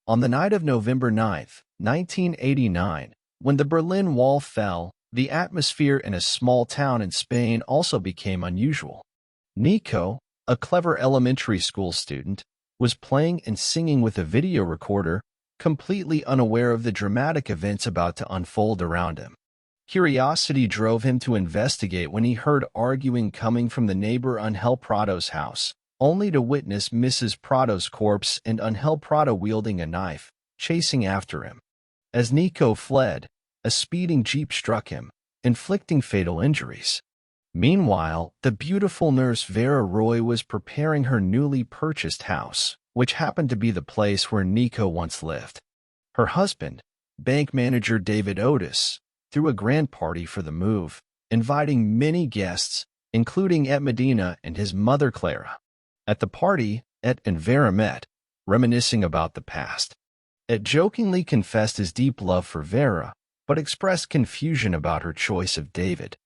On the night of November 9, 1989, when the Berlin Wall fell, the atmosphere in a small town in Spain also became unusual. Nico, a clever elementary school student, was playing and singing with a video recorder, completely unaware of the dramatic events about to unfold around him. Curiosity drove him to investigate when he heard arguing coming from the neighbor Angel Prado's house, only to witness Mrs. Prado's corpse and Angel Prado wielding a knife, chasing after him. As Nico fled, a speeding jeep struck him, inflicting fatal injuries. Meanwhile, the beautiful nurse Vera Roy was preparing her newly purchased house, which happened to be the place where Nico once lived. Her husband, bank manager David Otis, threw a grand party for the move, inviting many guests, including Ed Medina and his mother Clara. At the party, Ed and Vera met, reminiscing about the past. Ed jokingly confessed his deep love for Vera, but expressed confusion about her choice of David.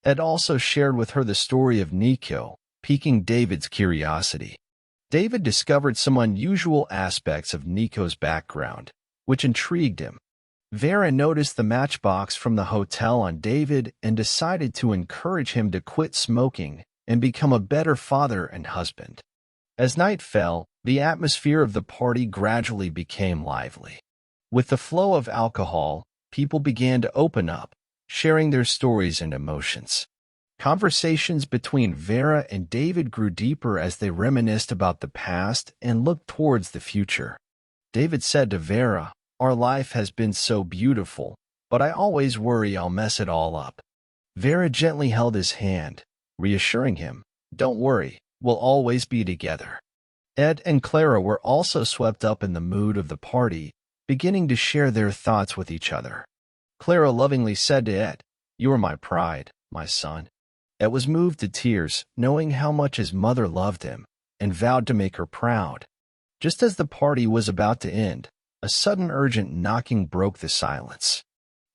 Ed also shared with her the story of Nico, piquing David's curiosity. David discovered some unusual aspects of Nico's background, which intrigued him. Vera noticed the matchbox from the hotel on David and decided to encourage him to quit smoking and become a better father and husband. As night fell, the atmosphere of the party gradually became lively. With the flow of alcohol, people began to open up, sharing their stories and emotions. Conversations between Vera and David grew deeper as they reminisced about the past and looked towards the future. David said to Vera, "Our life has been so beautiful, but I always worry I'll mess it all up." Vera gently held his hand, reassuring him, "Don't worry, we'll always be together." Ed and Clara were also swept up in the mood of the party, beginning to share their thoughts with each other. Clara lovingly said to Ed, "You are my pride, my son." Ed was moved to tears, knowing how much his mother loved him, and vowed to make her proud. Just as the party was about to end, a sudden urgent knocking broke the silence.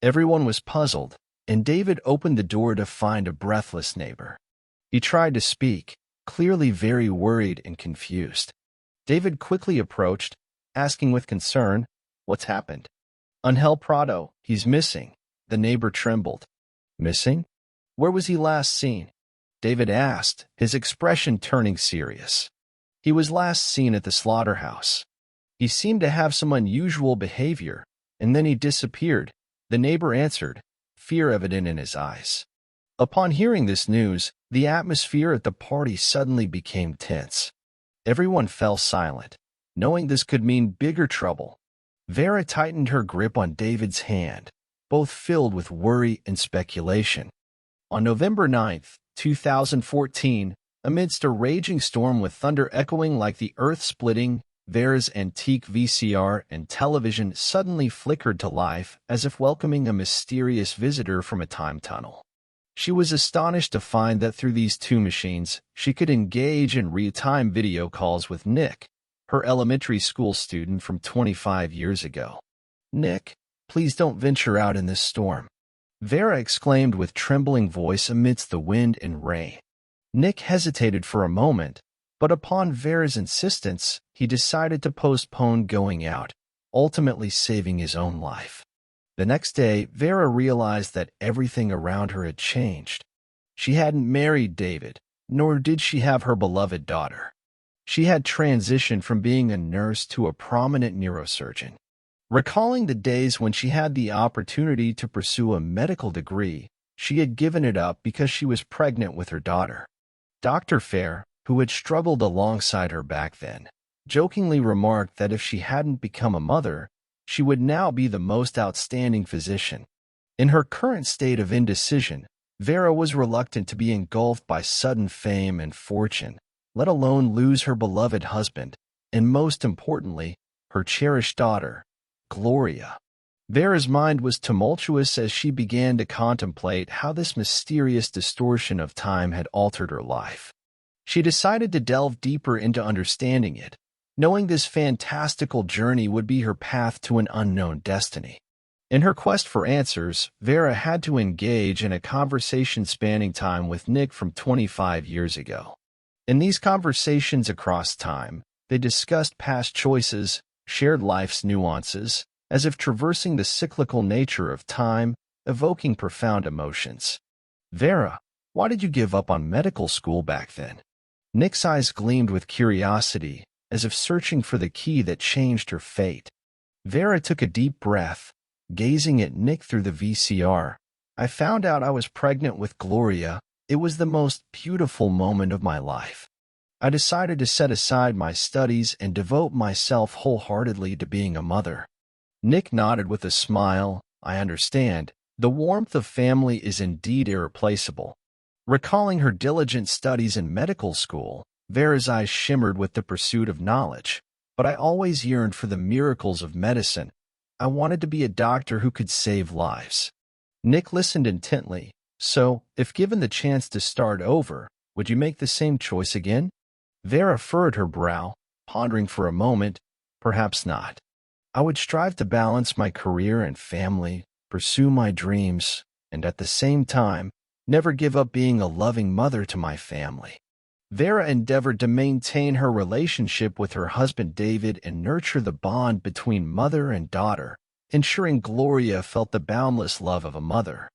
Everyone was puzzled, and David opened the door to find a breathless neighbor. He tried to speak, clearly very worried and confused. David quickly approached, asking with concern, "What's happened?" "Angel Prado, he's missing," the neighbor trembled. "Missing? Where was he last seen?" David asked, his expression turning serious. "He was last seen at the slaughterhouse. He seemed to have some unusual behavior, and then he disappeared," the neighbor answered, fear evident in his eyes. Upon hearing this news, the atmosphere at the party suddenly became tense. Everyone fell silent, knowing this could mean bigger trouble. Vera tightened her grip on David's hand, both filled with worry and speculation. On November 9, 2014, amidst a raging storm with thunder echoing like the earth splitting, Vera's antique VCR and television suddenly flickered to life as if welcoming a mysterious visitor from a time tunnel. She was astonished to find that through these two machines, she could engage in real-time video calls with Nick, her elementary school student from 25 years ago. "Nick, please don't venture out in this storm," Vera exclaimed with trembling voice amidst the wind and rain. Nick hesitated for a moment, but upon Vera's insistence, he decided to postpone going out, ultimately saving his own life. The next day, Vera realized that everything around her had changed. She hadn't married David, nor did she have her beloved daughter. She had transitioned from being a nurse to a prominent neurosurgeon. Recalling the days when she had the opportunity to pursue a medical degree, she had given it up because she was pregnant with her daughter. Dr. Fair, who had struggled alongside her back then, jokingly remarked that if she hadn't become a mother, she would now be the most outstanding physician. In her current state of indecision, Vera was reluctant to be engulfed by sudden fame and fortune, let alone lose her beloved husband, and most importantly, her cherished daughter, Gloria. Vera's mind was tumultuous as she began to contemplate how this mysterious distortion of time had altered her life. She decided to delve deeper into understanding it, knowing this fantastical journey would be her path to an unknown destiny. In her quest for answers, Vera had to engage in a conversation spanning time with Nick from 25 years ago. In these conversations across time, they discussed past choices, shared life's nuances, as if traversing the cyclical nature of time, evoking profound emotions. Vera, why did you give up on medical school back then? Nick's eyes gleamed with curiosity, as if searching for the key that changed her fate. Vera took a deep breath, gazing at Nick through the VCR. I found out I was pregnant with Gloria. It was the most beautiful moment of my life. I decided to set aside my studies and devote myself wholeheartedly to being a mother. Nick nodded with a smile. I understand. The warmth of family is indeed irreplaceable. Recalling her diligent studies in medical school, Vera's eyes shimmered with the pursuit of knowledge. But I always yearned for the miracles of medicine. I wanted to be a doctor who could save lives. Nick listened intently. So, if given the chance to start over, would you make the same choice again? Vera furrowed her brow, pondering for a moment. Perhaps not. I would strive to balance my career and family, pursue my dreams, and at the same time, never give up being a loving mother to my family. Vera endeavored to maintain her relationship with her husband David and nurture the bond between mother and daughter, ensuring Gloria felt the boundless love of a mother.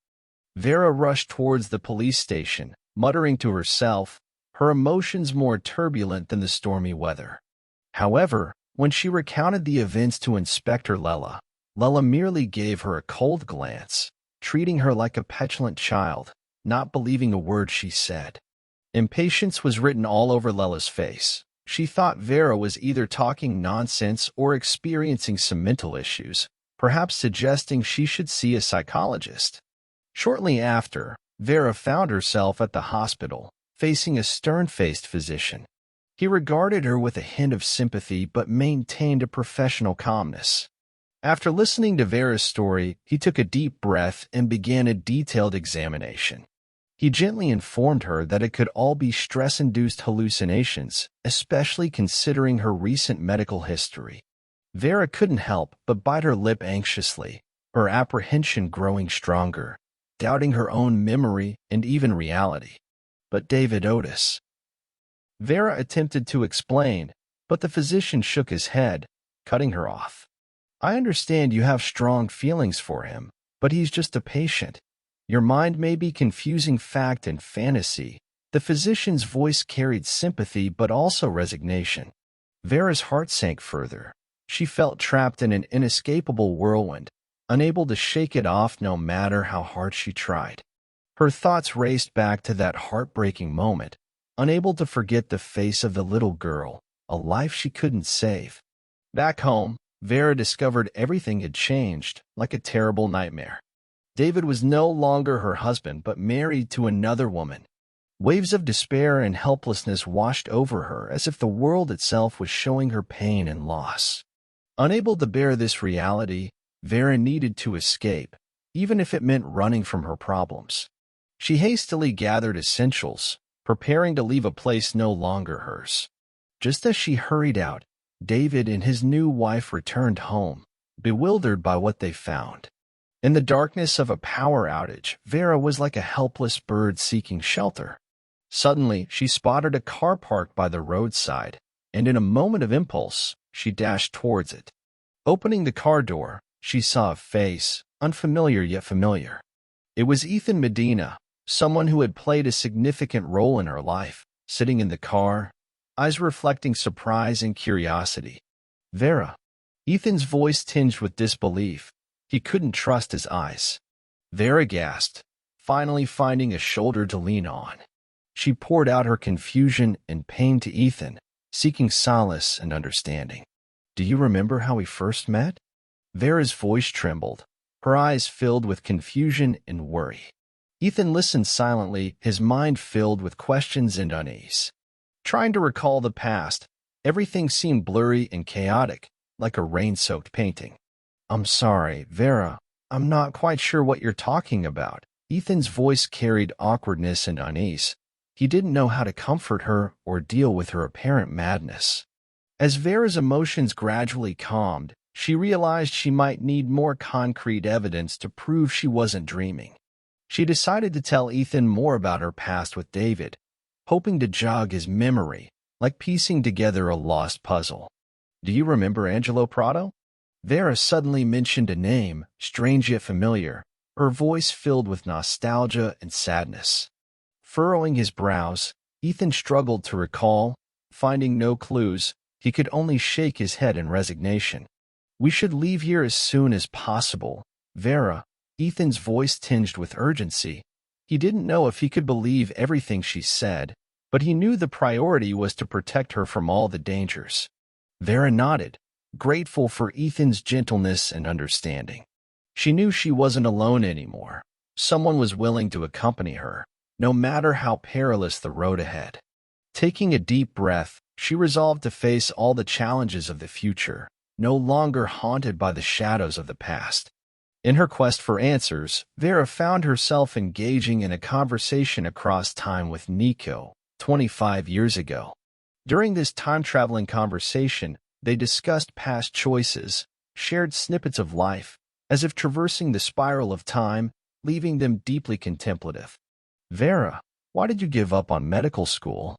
Vera rushed towards the police station, muttering to herself, her emotions more turbulent than the stormy weather. However, when she recounted the events to Inspector Lela, Lela merely gave her a cold glance, treating her like a petulant child, not believing a word she said. Impatience was written all over Lela's face. She thought Vera was either talking nonsense or experiencing some mental issues, perhaps suggesting she should see a psychologist. Shortly after, Vera found herself at the hospital, facing a stern-faced physician. He regarded her with a hint of sympathy but maintained a professional calmness. After listening to Vera's story, he took a deep breath and began a detailed examination. He gently informed her that it could all be stress-induced hallucinations, especially considering her recent medical history. Vera couldn't help but bite her lip anxiously, her apprehension growing stronger, doubting her own memory and even reality. But David Otis. Vera attempted to explain, but the physician shook his head, cutting her off. I understand you have strong feelings for him, but he's just a patient. Your mind may be confusing fact and fantasy. The physician's voice carried sympathy but also resignation. Vera's heart sank further. She felt trapped in an inescapable whirlwind, unable to shake it off no matter how hard she tried. Her thoughts raced back to that heartbreaking moment, unable to forget the face of the little girl, a life she couldn't save. Back home, Vera discovered everything had changed, like a terrible nightmare. David was no longer her husband but married to another woman. Waves of despair and helplessness washed over her as if the world itself was showing her pain and loss. Unable to bear this reality, Vera needed to escape, even if it meant running from her problems. She hastily gathered essentials, preparing to leave a place no longer hers. Just as she hurried out, David and his new wife returned home, bewildered by what they found. In the darkness of a power outage, Vera was like a helpless bird seeking shelter. Suddenly, she spotted a car parked by the roadside, and in a moment of impulse, she dashed towards it. Opening the car door, she saw a face, unfamiliar yet familiar. It was Ethan Medina, someone who had played a significant role in her life, sitting in the car, eyes reflecting surprise and curiosity. Vera. Ethan's voice tinged with disbelief. He couldn't trust his eyes. Vera gasped, finally finding a shoulder to lean on. She poured out her confusion and pain to Ethan, seeking solace and understanding. Do you remember how we first met? Vera's voice trembled, her eyes filled with confusion and worry. Ethan listened silently, his mind filled with questions and unease. Trying to recall the past, everything seemed blurry and chaotic, like a rain-soaked painting. I'm sorry, Vera. I'm not quite sure what you're talking about. Ethan's voice carried awkwardness and unease. He didn't know how to comfort her or deal with her apparent madness. As Vera's emotions gradually calmed, she realized she might need more concrete evidence to prove she wasn't dreaming. She decided to tell Ethan more about her past with David, hoping to jog his memory, like piecing together a lost puzzle. Do you remember Angelo Prado? Vera suddenly mentioned a name, strange yet familiar, her voice filled with nostalgia and sadness. Furrowing his brows, Ethan struggled to recall. Finding no clues, he could only shake his head in resignation. We should leave here as soon as possible. Vera, Ethan's voice tinged with urgency. He didn't know if he could believe everything she said, but he knew the priority was to protect her from all the dangers. Vera nodded, grateful for Ethan's gentleness and understanding. She knew she wasn't alone anymore. Someone was willing to accompany her, no matter how perilous the road ahead. Taking a deep breath, she resolved to face all the challenges of the future, no longer haunted by the shadows of the past. In her quest for answers, Vera found herself engaging in a conversation across time with Nico, 25 years ago. During this time-traveling conversation, they discussed past choices, shared snippets of life, as if traversing the spiral of time, leaving them deeply contemplative. Vera, why did you give up on medical school?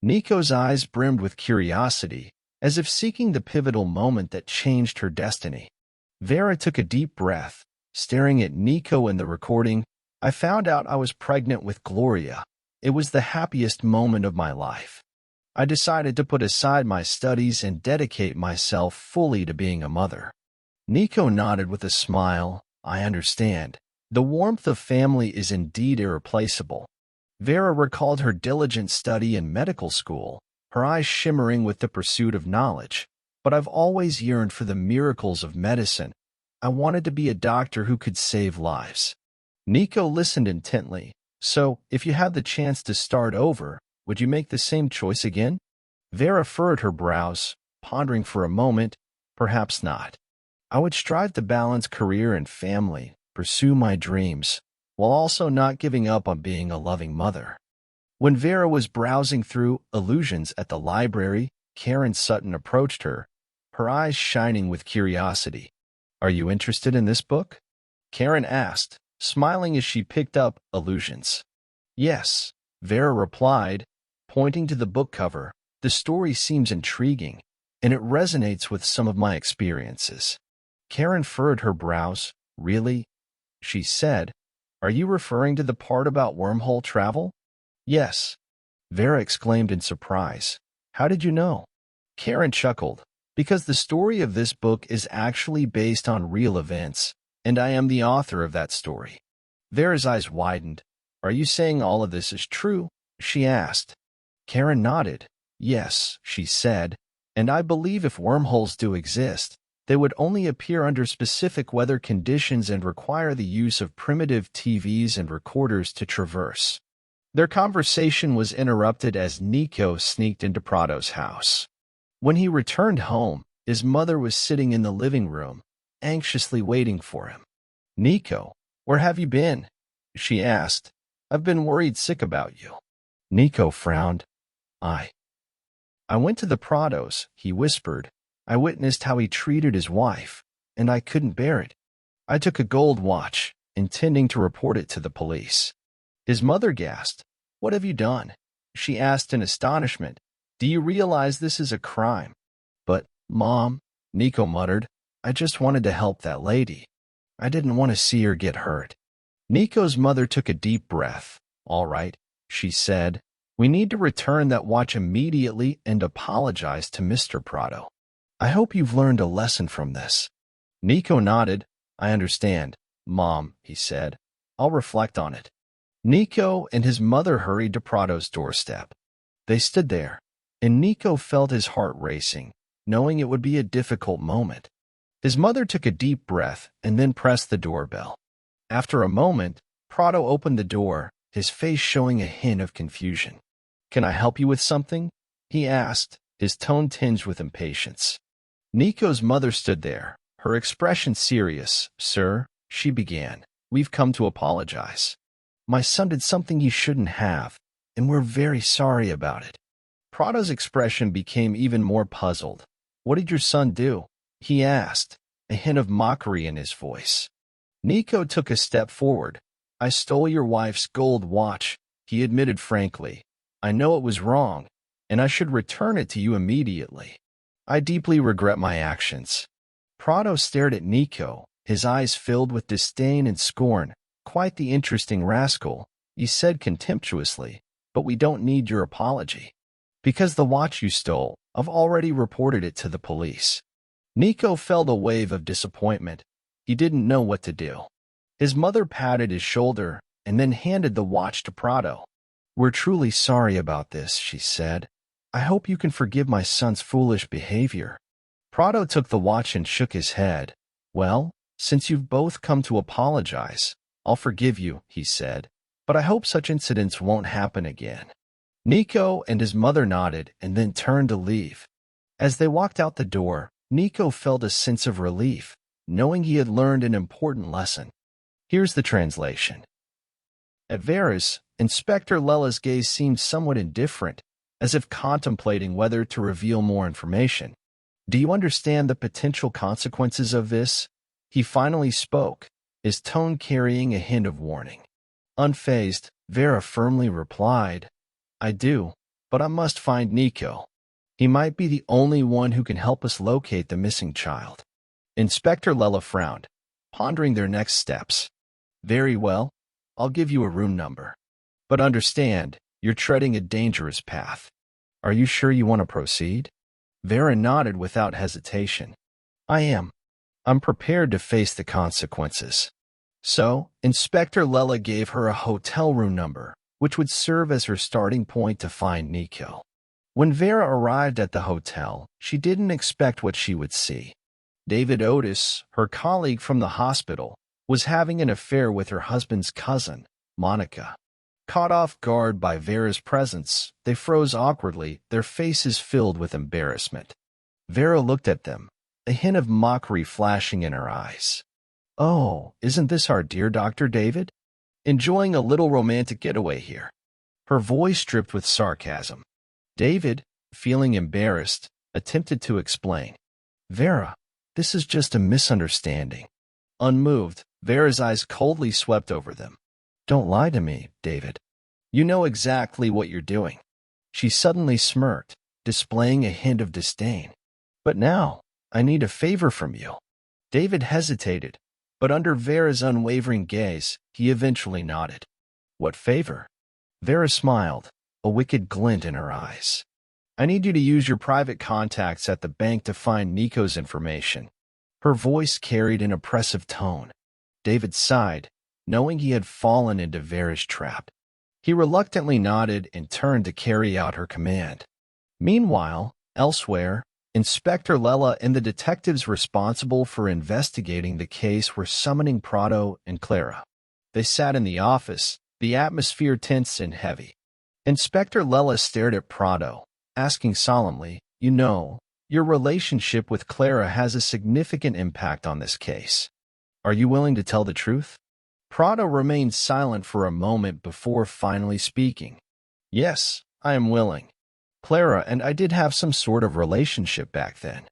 Nico's eyes brimmed with curiosity, as if seeking the pivotal moment that changed her destiny. Vera took a deep breath, staring at Nico in the recording. I found out I was pregnant with Gloria. It was the happiest moment of my life. I decided to put aside my studies and dedicate myself fully to being a mother. Nico nodded with a smile. I understand. The warmth of family is indeed irreplaceable. Vera recalled her diligent study in medical school, her eyes shimmering with the pursuit of knowledge. But I've always yearned for the miracles of medicine. I wanted to be a doctor who could save lives. Nico listened intently. So, if you had the chance to start over, would you make the same choice again? Vera furrowed her brows, pondering for a moment. Perhaps not. I would strive to balance career and family, pursue my dreams, while also not giving up on being a loving mother. When Vera was browsing through Illusions at the library, Karen Sutton approached her, her eyes shining with curiosity. Are you interested in this book? Karen asked, smiling as she picked up Illusions. Yes, Vera replied, pointing to the book cover. The story seems intriguing, and it resonates with some of my experiences. Karen furrowed her brows. Really? She said. Are you referring to the part about wormhole travel? Yes. Vera exclaimed in surprise. How did you know? Karen chuckled. Because the story of this book is actually based on real events, and I am the author of that story. Vera's eyes widened. Are you saying all of this is true? She asked. Karen nodded. Yes, she said, and I believe if wormholes do exist, they would only appear under specific weather conditions and require the use of primitive TVs and recorders to traverse. Their conversation was interrupted as Nico sneaked into Prado's house. When he returned home, his mother was sitting in the living room, anxiously waiting for him. Nico, where have you been? She asked. I've been worried sick about you. Nico frowned. I went to the Prados, he whispered. I witnessed how he treated his wife, and I couldn't bear it. I took a gold watch, intending to report it to the police. His mother gasped. What have you done? She asked in astonishment. Do you realize this is a crime? But, Mom, Nico muttered, I just wanted to help that lady. I didn't want to see her get hurt. Nico's mother took a deep breath. All right, she said. We need to return that watch immediately and apologize to Mr. Prado. I hope you've learned a lesson from this. Nico nodded. I understand, Mom, he said. I'll reflect on it. Nico and his mother hurried to Prado's doorstep. They stood there, and Nico felt his heart racing, knowing it would be a difficult moment. His mother took a deep breath and then pressed the doorbell. After a moment, Prado opened the door, his face showing a hint of confusion. Can I help you with something? He asked, his tone tinged with impatience. Nico's mother stood there, her expression serious. Sir, she began, we've come to apologize. My son did something he shouldn't have, and we're very sorry about it. Prado's expression became even more puzzled. What did your son do? He asked, a hint of mockery in his voice. Nico took a step forward. I stole your wife's gold watch, he admitted frankly. I know it was wrong, and I should return it to you immediately. I deeply regret my actions. Prado stared at Nico, his eyes filled with disdain and scorn. Quite the interesting rascal, he said contemptuously, but we don't need your apology. Because the watch you stole, I've already reported it to the police. Nico felt a wave of disappointment. He didn't know what to do. His mother patted his shoulder and then handed the watch to Prado. We're truly sorry about this, she said. I hope you can forgive my son's foolish behavior. Prado took the watch and shook his head. Well, since you've both come to apologize, I'll forgive you, he said, but I hope such incidents won't happen again. Nico and his mother nodded and then turned to leave. As they walked out the door, Nico felt a sense of relief, knowing he had learned an important lesson. Here's the translation. At Vera's, Inspector Lella's gaze seemed somewhat indifferent, as if contemplating whether to reveal more information. Do you understand the potential consequences of this? He finally spoke, his tone carrying a hint of warning. Unfazed, Vera firmly replied, I do, but I must find Nico. He might be the only one who can help us locate the missing child. Inspector Lella frowned, pondering their next steps. Very well, I'll give you a room number. But understand, you're treading a dangerous path. Are you sure you want to proceed? Vera nodded without hesitation. I am. I'm prepared to face the consequences. So, Inspector Lella gave her a hotel room number, which would serve as her starting point to find Nico. When Vera arrived at the hotel, she didn't expect what she would see. David Otis, her colleague from the hospital, was having an affair with her husband's cousin, Monica. Caught off guard by Vera's presence, they froze awkwardly, their faces filled with embarrassment. Vera looked at them, a hint of mockery flashing in her eyes. Oh, isn't this our dear Dr. David? Enjoying a little romantic getaway here. Her voice dripped with sarcasm. David, feeling embarrassed, attempted to explain. Vera, this is just a misunderstanding. Unmoved, Vera's eyes coldly swept over them. Don't lie to me, David. You know exactly what you're doing. She suddenly smirked, displaying a hint of disdain. But now, I need a favor from you. David hesitated, but under Vera's unwavering gaze, he eventually nodded. What favor? Vera smiled, a wicked glint in her eyes. I need you to use your private contacts at the bank to find Nico's information. Her voice carried an oppressive tone. David sighed, knowing he had fallen into Vera's trap. He reluctantly nodded and turned to carry out her command. Meanwhile, elsewhere, Inspector Lella and the detectives responsible for investigating the case were summoning Prado and Clara. They sat in the office, the atmosphere tense and heavy. Inspector Lella stared at Prado, asking solemnly, You know, your relationship with Clara has a significant impact on this case. Are you willing to tell the truth? Prado remained silent for a moment before finally speaking. Yes, I am willing. Clara and I did have some sort of relationship back then.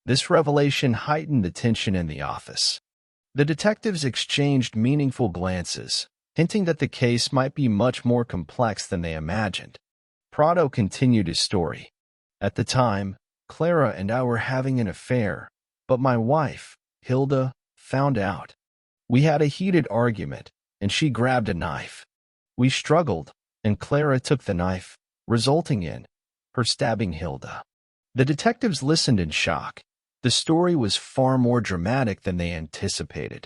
This revelation heightened the tension in the office. The detectives exchanged meaningful glances, hinting that the case might be much more complex than they imagined. Prado continued his story. At the time, Clara and I were having an affair, but my wife, Hilda, found out. We had a heated argument, and she grabbed a knife. We struggled, and Clara took the knife, resulting in her stabbing Hilda. The detectives listened in shock. The story was far more dramatic than they anticipated.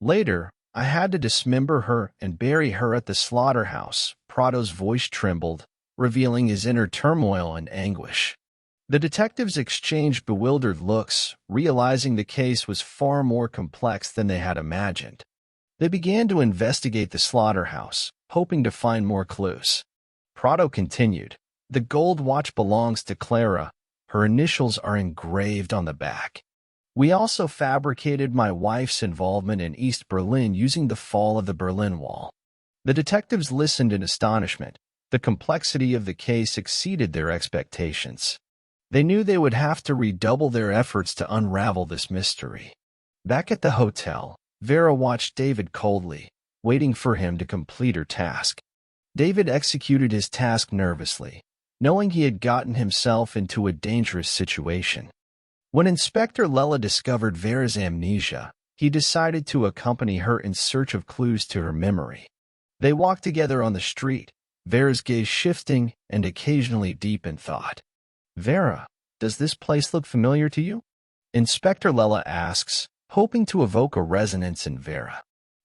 Later, I had to dismember her and bury her at the slaughterhouse. Prado's voice trembled, revealing his inner turmoil and anguish. The detectives exchanged bewildered looks, realizing the case was far more complex than they had imagined. They began to investigate the slaughterhouse, hoping to find more clues. Prado continued, The gold watch belongs to Clara. Her initials are engraved on the back. We also fabricated my wife's involvement in East Berlin using the fall of the Berlin Wall. The detectives listened in astonishment. The complexity of the case exceeded their expectations. They knew they would have to redouble their efforts to unravel this mystery. Back at the hotel, Vera watched David coldly, waiting for him to complete her task. David executed his task nervously, knowing he had gotten himself into a dangerous situation. When Inspector Lella discovered Vera's amnesia, he decided to accompany her in search of clues to her memory. They walked together on the street, Vera's gaze shifting and occasionally deep in thought. "Vera, does this place look familiar to you?" Inspector Lella asks, hoping to evoke a resonance in Vera.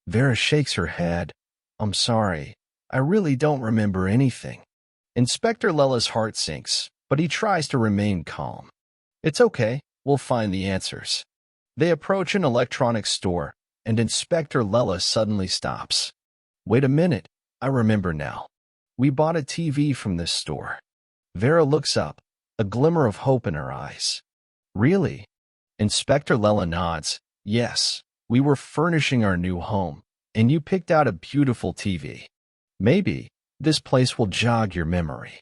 Vera shakes her head. "I'm sorry, I really don't remember anything." Inspector Lella's heart sinks, but he tries to remain calm. "It's okay, we'll find the answers." They approach an electronics store, and Inspector Lella suddenly stops. "Wait a minute, I remember now. We bought a TV from this store." Vera looks up, a glimmer of hope in her eyes. "Really?" Inspector Lella nods. "Yes, we were furnishing our new home, and you picked out a beautiful TV. Maybe this place will jog your memory."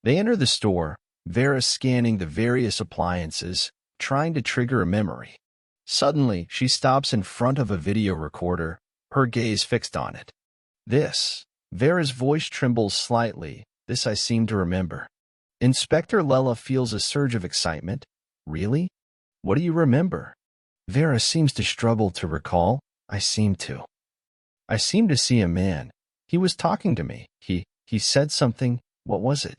They enter the store, Vera scanning the various appliances, trying to trigger a memory. Suddenly, she stops in front of a video recorder, her gaze fixed on it. "This." Vera's voice trembles slightly. "This I seem to remember." Inspector Lella feels a surge of excitement. "Really? What do you remember?" Vera seems to struggle to recall. I seem to see a man. He was talking to me. He said something. What was it?"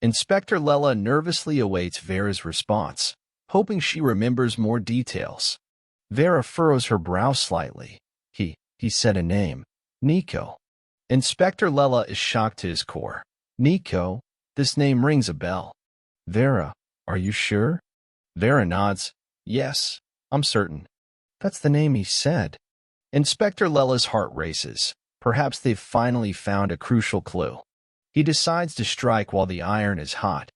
Inspector Lella nervously awaits Vera's response, hoping she remembers more details. Vera furrows her brow slightly. He said a name. Nico." Inspector Lella is shocked to his core. "Nico? This name rings a bell." "Vera, are you sure?" Vera nods. "Yes, I'm certain." "That's the name he said." Inspector Lella's heart races. Perhaps they've finally found a crucial clue. He decides to strike while the iron is hot.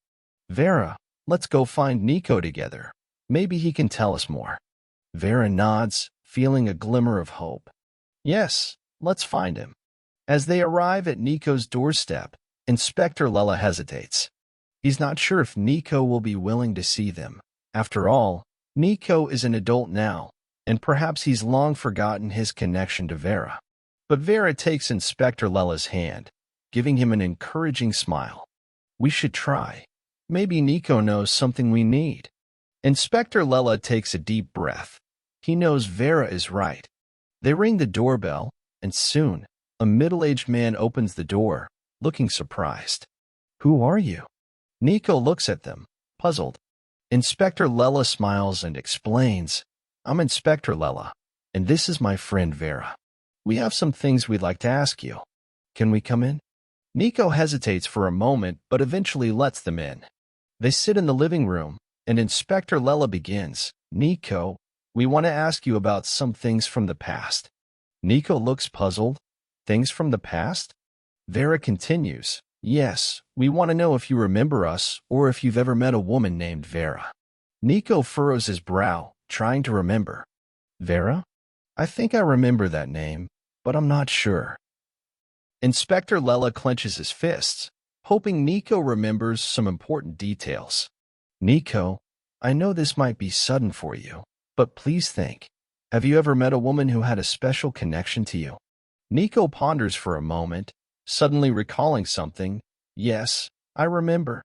"Vera, let's go find Nico together. Maybe he can tell us more." Vera nods, feeling a glimmer of hope. "Yes, let's find him." As they arrive at Nico's doorstep, Inspector Lella hesitates. He's not sure if Nico will be willing to see them. After all, Nico is an adult now, and perhaps he's long forgotten his connection to Vera. But Vera takes Inspector Lella's hand, giving him an encouraging smile. "We should try. Maybe Nico knows something we need." Inspector Lella takes a deep breath. He knows Vera is right. They ring the doorbell, and soon, a middle-aged man opens the door, looking surprised. "Who are you?" Nico looks at them, puzzled. Inspector Lella smiles and explains, "I'm Inspector Lella, and this is my friend Vera. We have some things we'd like to ask you. Can we come in?" Nico hesitates for a moment, but eventually lets them in. They sit in the living room, and Inspector Lella begins. "Nico, we want to ask you about some things from the past." Nico looks puzzled. "Things from the past?" Vera continues. "Yes, we want to know if you remember us or if you've ever met a woman named Vera." Nico furrows his brow, trying to remember. "Vera? I think I remember that name, but I'm not sure." Inspector Lella clenches his fists, hoping Nico remembers some important details. "Nico, I know this might be sudden for you, but please think. Have you ever met a woman who had a special connection to you?" Nico ponders for a moment, suddenly recalling something. "Yes, I remember.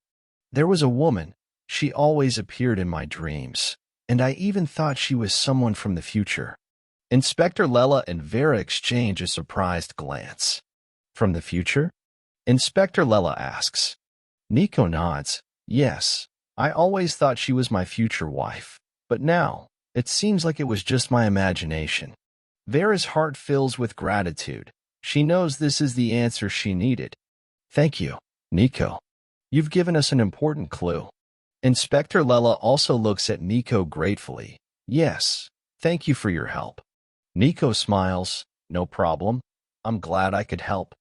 There was a woman. She always appeared in my dreams, and I even thought she was someone from the future." Inspector Lella and Vera exchange a surprised glance. "From the future?" Inspector Lella asks. Nico nods. "Yes, I always thought she was my future wife, but now, it seems like it was just my imagination." Vera's heart fills with gratitude. She knows this is the answer she needed. "Thank you, Nico. You've given us an important clue." Inspector Lella also looks at Nico gratefully. "Yes, thank you for your help." Nico smiles. "No problem. I'm glad I could help."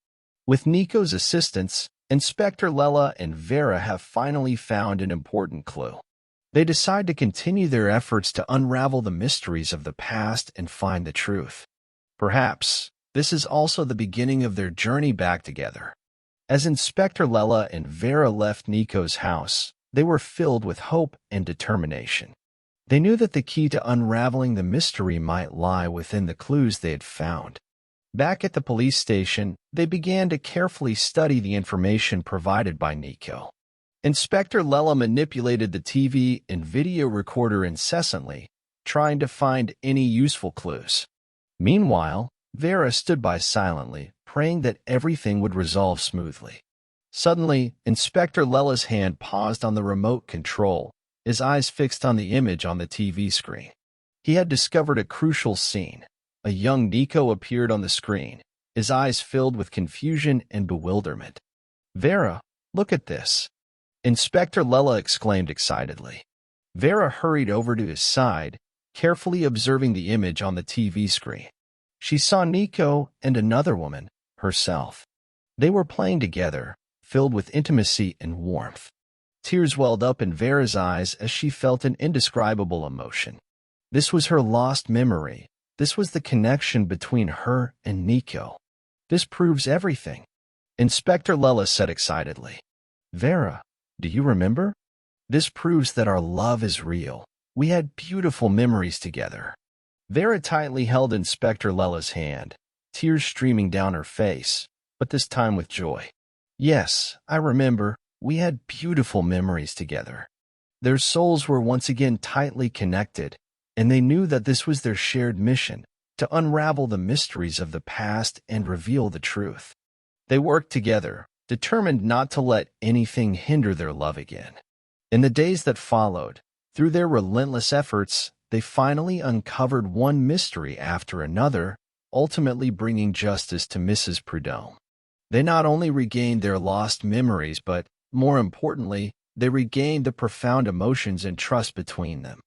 With Nico's assistance, Inspector Lella and Vera have finally found an important clue. They decide to continue their efforts to unravel the mysteries of the past and find the truth. Perhaps this is also the beginning of their journey back together. As Inspector Lella and Vera left Nico's house, they were filled with hope and determination. They knew that the key to unraveling the mystery might lie within the clues they had found. Back at the police station, they began to carefully study the information provided by Nico. Inspector Lella manipulated the TV and video recorder incessantly, trying to find any useful clues. Meanwhile, Vera stood by silently, praying that everything would resolve smoothly. Suddenly, Inspector Lella's hand paused on the remote control, his eyes fixed on the image on the TV screen. He had discovered a crucial scene. A young Nico appeared on the screen, his eyes filled with confusion and bewilderment. "Vera, look at this!" Inspector Lella exclaimed excitedly. Vera hurried over to his side, carefully observing the image on the TV screen. She saw Nico and another woman, herself. They were playing together, filled with intimacy and warmth. Tears welled up in Vera's eyes as she felt an indescribable emotion. This was her lost memory. This was the connection between her and Nico. "This proves everything," Inspector Lella said excitedly. "Vera, do you remember? This proves that our love is real. We had beautiful memories together." Vera tightly held Inspector Lella's hand, tears streaming down her face, but this time with joy. "Yes, I remember. We had beautiful memories together." Their souls were once again tightly connected, and they knew that this was their shared mission, to unravel the mysteries of the past and reveal the truth. They worked together, determined not to let anything hinder their love again. In the days that followed, through their relentless efforts, they finally uncovered one mystery after another, ultimately bringing justice to Mrs. Prudhomme. They not only regained their lost memories, but, more importantly, they regained the profound emotions and trust between them.